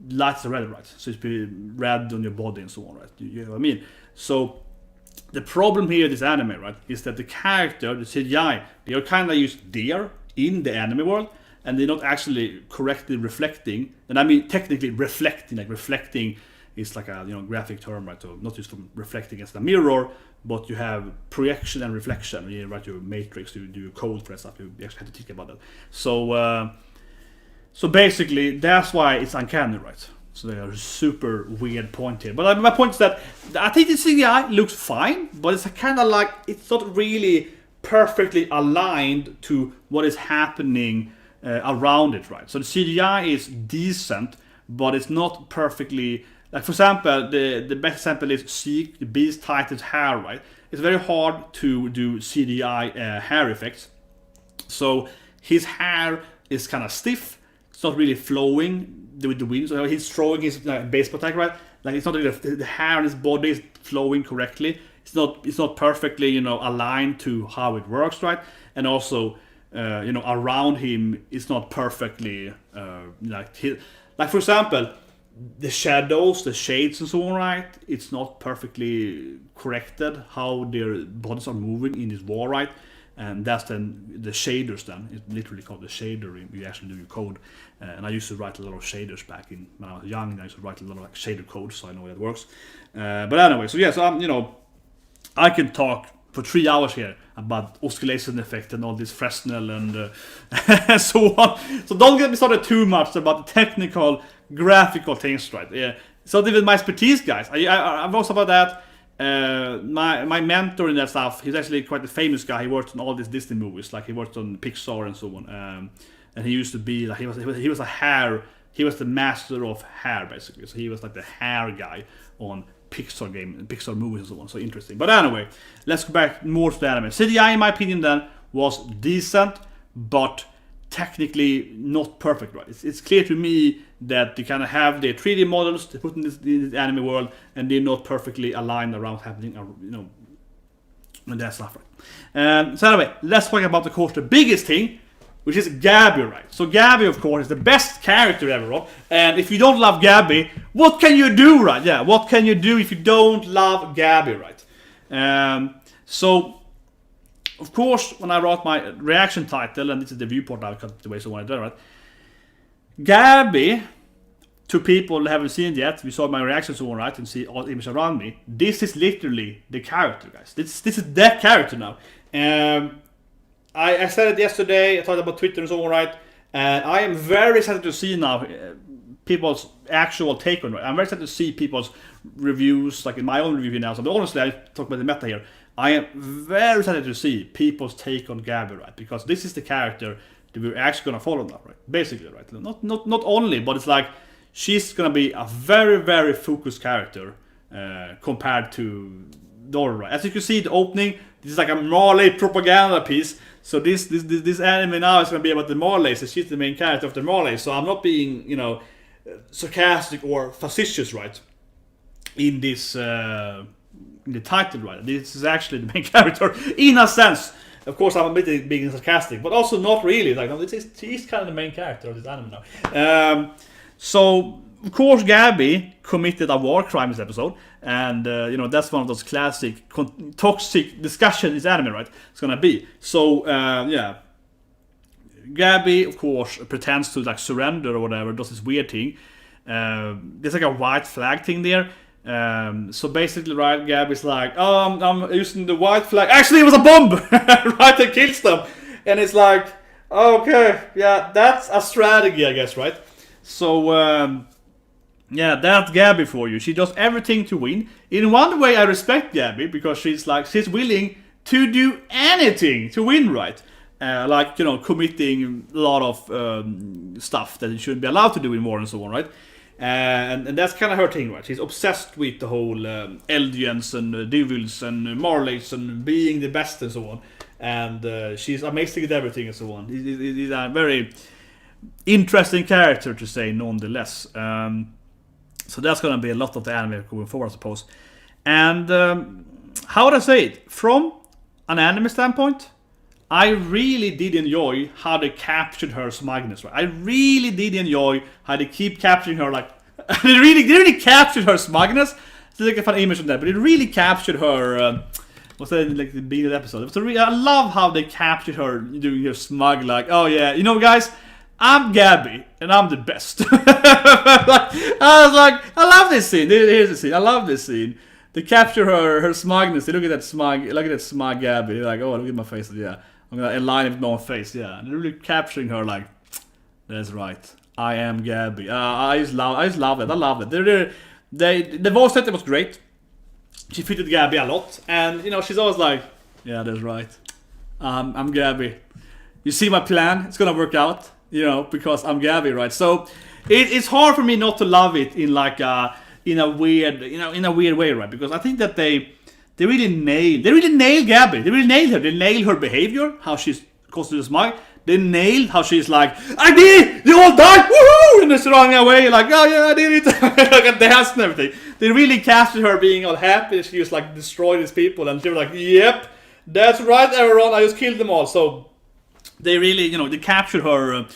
light's red, right? So it's be red on your body and so on, right? You know what I mean? So the problem here, this anime, right, is that the character, the CGI, they are kind of used there in the anime world, and they're not actually correctly reflecting. And I mean technically reflecting, like reflecting is like a graphic term, right? So not just from reflecting against a mirror, but you have projection and reflection. You write your matrix, you do your code for that stuff. You actually have to think about that. So basically, that's why it's uncanny, right? So they are a super weird point here. But my point is that I think the CGI looks fine, but it's kind of like it's not really perfectly aligned to what is happening around it, right? So the CGI is decent, but it's not perfectly. Like, for example, the best example is Zeke, the Beast Titan's hair, right? It's very hard to do CGI hair effects. So his hair is kind of stiff. It's not really flowing with the wind. So he's throwing his baseball attack, right? Like, it's not really the hair on his body is flowing correctly. It's not perfectly, aligned to how it works, right? And also, around him, it's not perfectly like for example, the shadows, the shades and so on, right? It's not perfectly corrected how their bodies are moving in this wall, right? And that's then the shaders then. It's literally called the shader if you actually do your code. And I used to write a lot of shaders back when I was young, and I used to write a lot of like shader code, so I know how it works. But anyway, so yeah, so I can talk for 3 hours here about oscillation effect and all this Fresnel and so on. So don't get me started too much about the technical, graphical things, right? Yeah. So even my expertise, guys. I've also about that. My mentor in that stuff, he's actually quite a famous guy. He worked on all these Disney movies, like he worked on Pixar and so on. And he used to be like he was a hair. He was the master of hair, basically. So he was like the hair guy on Pixar movies and so on. So interesting. But anyway, let's go back more to the anime. CGI, in my opinion, then was decent, but technically not perfect, right? It's clear to me that they kind of have their 3D models they put in this anime world, and they're not perfectly aligned around happening, and that's not right. So anyway, let's talk about the biggest thing, which is Gabi, right? So Gabi, of course, is the best character ever, right? And if you don't love Gabi, what can you do, right? Yeah, what can you do if you don't love Gabi, right? So, of course, when I wrote my reaction title, and this is the viewport now, I cut the way so I wanted to do, right? Gabi, to people who haven't seen it yet, we saw my reactions so on, right, and see all the images around me. This is literally the character, guys. This is that character now. I said it yesterday, I talked about Twitter and so on, right? And I am very excited to see now people's actual take on it. I'm very excited to see people's reviews, like in my own review now. So, but honestly, I talk about the meta here. I am very excited to see people's take on Gabi, right? Because this is the character that we're actually gonna follow now, right? Basically, right? Not only, but it's like she's gonna be a very, very focused character compared to Dora. As you can see, the opening, this is like a Marley propaganda piece. So this anime now is gonna be about the Marleys. So she's the main character of the Marleys. So I'm not being, you know, sarcastic or facetious, right? In this, in the title, right? This is actually the main character in a sense. Of course, I'm a bit being sarcastic, but also not really. Like, no, she's kind of the main character of this anime now. So, of course, Gabi committed a war crime this episode, and you know, that's one of those classic toxic discussions this anime, right? It's gonna be. So, yeah, Gabi, of course, pretends to like surrender or whatever, does this weird thing. There's like a white flag thing there. So basically, right, Gabi's like, oh, I'm using the white flag. Actually, it was a bomb, right? That kills them, and it's like, okay, yeah, that's a strategy, I guess, right? So, yeah, that's Gabi for you. She does everything to win. In one way, I respect Gabi because she's willing to do anything to win, right? Like, you know, committing a lot of stuff that you shouldn't be allowed to do in war and so on, right? And that's kind of her thing, right? She's obsessed with the whole Eldians and Devils and Marleys and being the best and so on. And she's amazing at everything and so on. He's a very interesting character, to say, nonetheless. So that's going to be a lot of the anime going forward, I suppose. And how would I say it? From an anime standpoint, I really did enjoy how they captured her smugness. Right? I really did enjoy how they keep capturing her. Like they really captured her smugness. It's like a fun image on that, but it really captured her. What's that in like the beginning of the episode? It was I love how they captured her doing her smug. Like, oh yeah, you know, guys, I'm Gabi and I'm the best. I was like, I love this scene. Here's the scene. I love this scene. They capture her smugness. They look at that smug Gabi. They're like, oh, look at my face. Yeah. I'm gonna align it with my own face, yeah. And they're really capturing her like, that's right, I am Gabi. I just love it. I love it. The voice setting was great. She fitted Gabi a lot, and you know, she's always like, yeah, that's right. I'm Gabi. You see my plan? It's gonna work out, you know, because I'm Gabi, right? So it's hard for me not to love it in like in a weird way, right? Because I think that they really nailed Gabi. They really nailed her. They nailed her behavior, how she's constantly smug. They nailed how she's like, I did it! They all died! Woohoo! And they're running away like, oh yeah, I did it! Like a dance and everything. They really captured her being all happy. She was like, destroy these people. And she was like, yep, that's right, everyone. I just killed them all. So they really, you know, they captured her,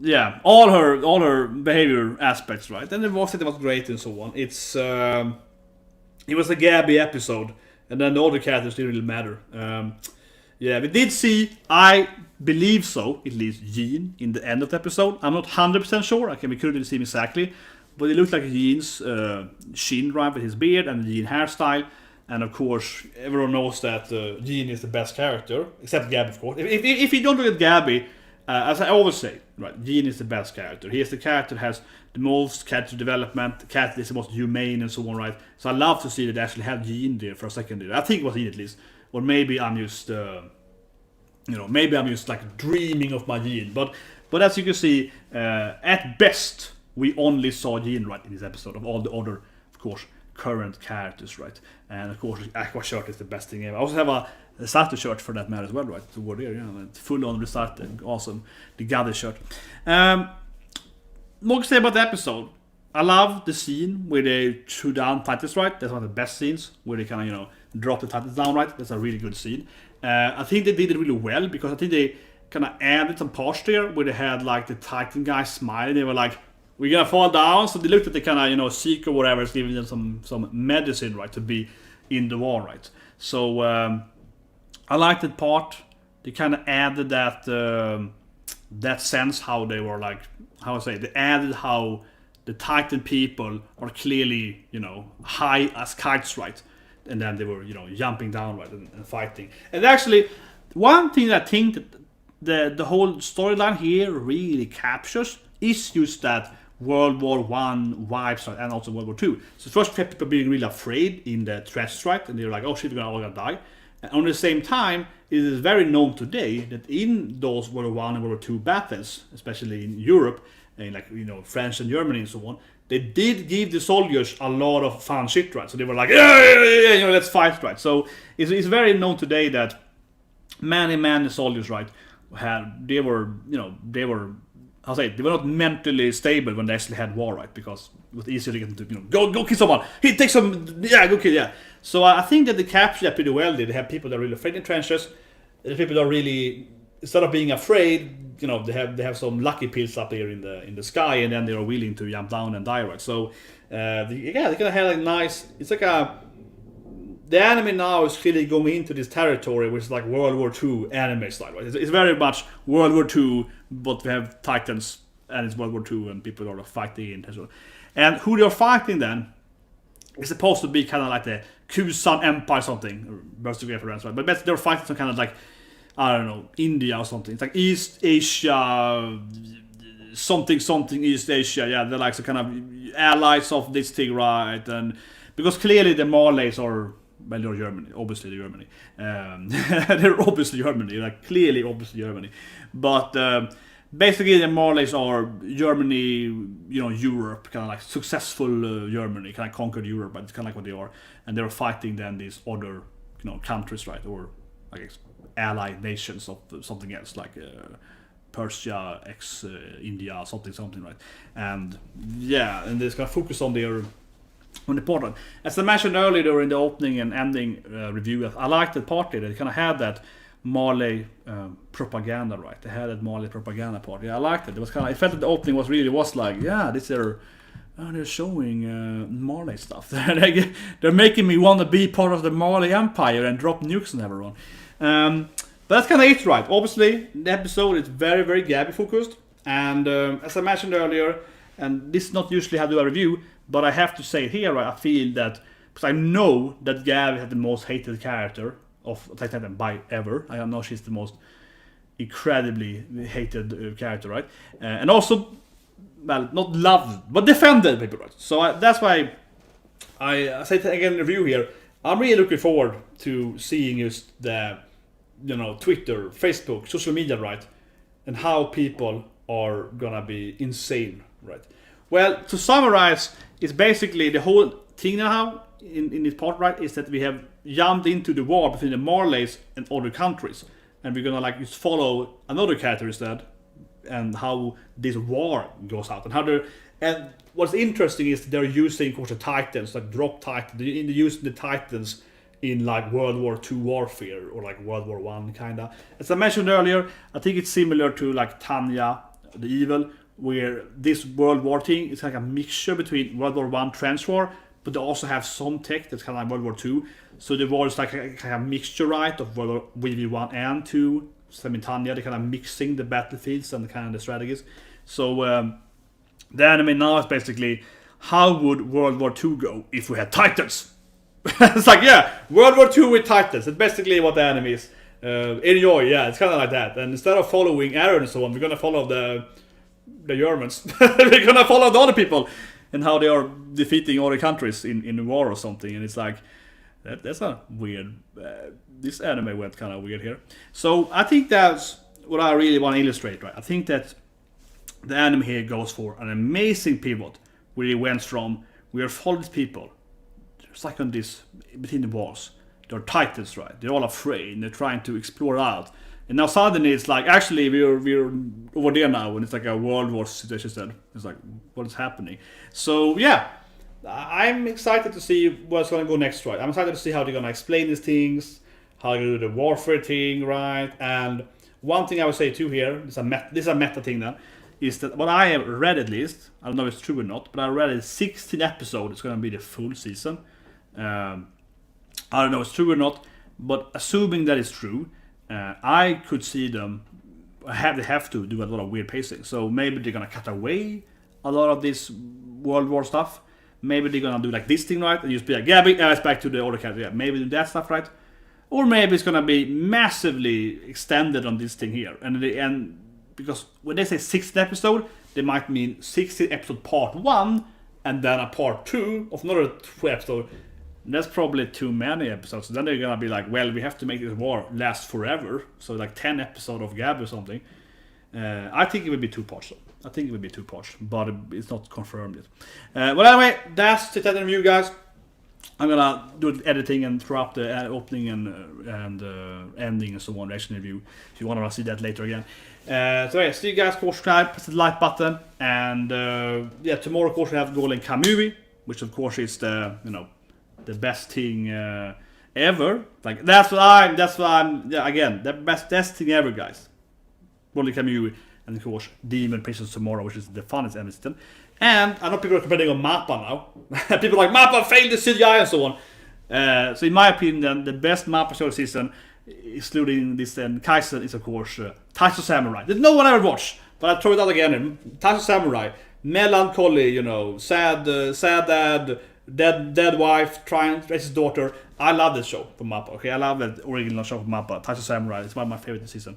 yeah, all her behavior aspects, right? And the voice acting was great and so on. It was a Gabi episode, and then the other characters didn't really matter. Yeah, we did see, I believe so, at least Jean in the end of the episode. I'm not 100% sure, we couldn't see him exactly, but it looked like Jean's shin, right, with his beard and the Jean hairstyle. And of course, everyone knows that Jean is the best character, except Gabi, of course. If you don't look at Gabi, as I always say, right, Jean is the best character. He is the character that has the most character development. The character is the most humane and so on, right? So I love to see that they actually have Jean there for a second there. I think it was Jean at least. Or maybe I'm just, maybe I'm just like dreaming of my Jean. But as you can see, at best, we only saw Jean, right, in this episode of all the other, of course, current characters, right? And of course, Aqua shirt is the best thing ever. I also have a Sato shirt for that matter as well, right? To wear there, yeah, full on Sato, awesome. The Gabi shirt. More to say about the episode. I love the scene where they threw down titles, right? That's one of the best scenes where they kind of, drop the titles down, right? That's a really good scene. I think they did it really well because I think they kind of added some parts there where they had like the Titan guy smiling. They were like, we're gonna fall down. So they looked at the kind of Seek or whatever is giving them some medicine, right, to be in the war, right? So I liked that part. They kind of added that sense how they were like, how I say, they added how the Titan people are clearly, high as kites, right? And then they were, jumping down, right, and fighting. And actually, one thing that I think that the whole storyline here really captures is just that World War One vibes, right, and also World War Two. So first people being really afraid in the threats, right, and they're like, oh shit, we're all gonna die. And on the same time, it is very known today that in those World War One and World War Two battles, especially in Europe, in like, you know, France and Germany and so on, they did give the soldiers a lot of fun shit, right? So they were like, yeah, you know, let's fight, right? So it's very known today that many soldiers, right, they were they were not mentally stable when they actually had war, right? Because it was easier to get them to, you know, go kill someone. He takes some, yeah, go kill, yeah. So I think that they captured that pretty well. They have people that are really afraid in trenches. The people that are really, instead of being afraid, you know, they have some lucky pills up there in the sky, and then they are willing to jump down and die, right? So they're gonna have a nice. It's like the anime now is clearly going into this territory, which is like World War II anime style, right? It's very much World War II, but we have Titans, and it's World War II, and people are fighting in as well. And who they're fighting then is supposed to be kind of like the Kusan Empire something, or Burst of reference, right? But they're fighting some kind of like, I don't know, India or something. It's like East Asia, something East Asia. Yeah, they're like some kind of allies of this thing, right? And because clearly the Marleys are, well, they're Germany, obviously they're Germany. They're obviously Germany, like clearly obviously Germany. But basically the Marleys are Germany, you know, Europe, kind of like successful Germany, kind of conquered Europe, but it's kind of like what they are. And they're fighting then these other, you know, countries, right? Or I guess allied nations of something else, like Persia, India, something, right? And yeah, and they're gonna focus on their important. As I mentioned earlier during the opening and ending review, I liked that part there. They kind of had that Marley propaganda, right? They had that Marley propaganda part. Yeah, I liked it. It was kind of. I felt that the opening was like, yeah, they're showing Marley stuff. They're making me want to be part of the Marley Empire and drop nukes on everyone. But that's kind of it, right? Obviously, the episode is very, very Gabi focused, and as I mentioned earlier, and this is not usually how I do a review, but I have to say here, right, I feel that, because I know that Gabi is the most hated character of Attack on Titan by ever. I know she's the most incredibly hated character, right? And also, well, not loved, but defended people, right? So that's why I say again in the review here, I'm really looking forward to seeing just the, you know, Twitter, Facebook, social media, right? And how people are gonna be insane, right? Well, to summarize, it's basically the whole thing now in this part, right, is that we have jumped into the war between the Marleys and other countries, and we're gonna like just follow another character instead, and how this war goes out, and how they're, and what's interesting is they're using, of course, the Titans, like drop Titans, they're using the Titans in like World War II warfare, or like World War I kinda. As I mentioned earlier, I think it's similar to like Tanya, the Evil, where this World War thing is like a mixture between World War I trench war, but they also have some tech that's kind of like World War II. So the war is like a kind of mixture, right, of World War I and II. So in Tanya, they're kind of mixing the battlefields and kind of the strategies. So the anime now is basically, how would World War II go if we had Titans? It's like, yeah, World War II with Titans. It's basically what the anime is. Enjoy, yeah, it's kind of like that. And instead of following Eren and so on, we're gonna follow the Germans. We're gonna follow the other people and how they are defeating other countries in the war or something. And it's like, that's a weird. This anime went kind of weird here. So I think that's what I really want to illustrate, right? I think that the anime here goes for an amazing pivot, where it went from, we are following people, they're stuck on this between the walls. They're Titans, right? They're all afraid and they're trying to explore out. And now suddenly it's like, actually we're over there now, and it's like a World War situation instead. It's like, what is happening? So yeah, I'm excited to see what's gonna go next, right? I'm excited to see how they're gonna explain these things, how they do the warfare thing, right? And one thing I would say too here, this is a meta thing now, is that what I have read, at least, I don't know if it's true or not, but I read it 16 episodes, it's gonna be the full season. I don't know if it's true or not, but assuming that is true, I could see them they have to do a lot of weird pacing. So maybe they're gonna cut away a lot of this World War stuff. Maybe they're gonna do like this thing, right, and just be like, yeah, it's back to the older character. Yeah, maybe do that stuff, right? Or maybe it's gonna be massively extended on this thing here, and because when they say 16th episode, they might mean 16th episode part 1, and then a part 2 of another episode. That's probably too many episodes. So then they're gonna be like, well, we have to make this war last forever. So like 10 episodes of Gabi or something. I think it will be 2 parts. I think it will be 2 parts, but it's not confirmed yet. Well, anyway, that's the title review, guys. I'm gonna do the editing and throw up the opening and ending and so on, reaction review. If you want to see that later again. So yeah, see you guys. Of course, subscribe, press the like button, and yeah, tomorrow of course we have Golden Kamui, which of course is the the best thing ever. Like that's what I'm. Yeah, again, the best thing ever, guys. Golden Kamui, and of course Demon Princess tomorrow, which is the funnest ever system. And I know people are comparing on Mappa now. People are like, Mappa failed the CGI and so on. So in my opinion, the best Mappa show season, excluding this Kaisen, is of course Taisho Samurai. That no one ever watched, but I throw it out again. Taisho Samurai, melancholy, sad dad, dead wife, trying to raise his daughter. I love this show from Mappa. Okay, I love the original show from Mappa. Taisho Samurai, it's one of my favorite this season.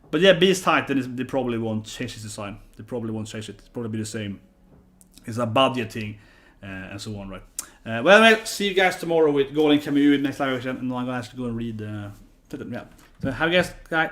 But yeah, Beast Titan, they probably won't change his design. They probably won't change it. It'll probably be the same. It's a budget thing, and so on, right? Well, anyway, see you guys tomorrow with Golden Kamui next live action, and I'm gonna actually go and read. Yeah. So have a guys, and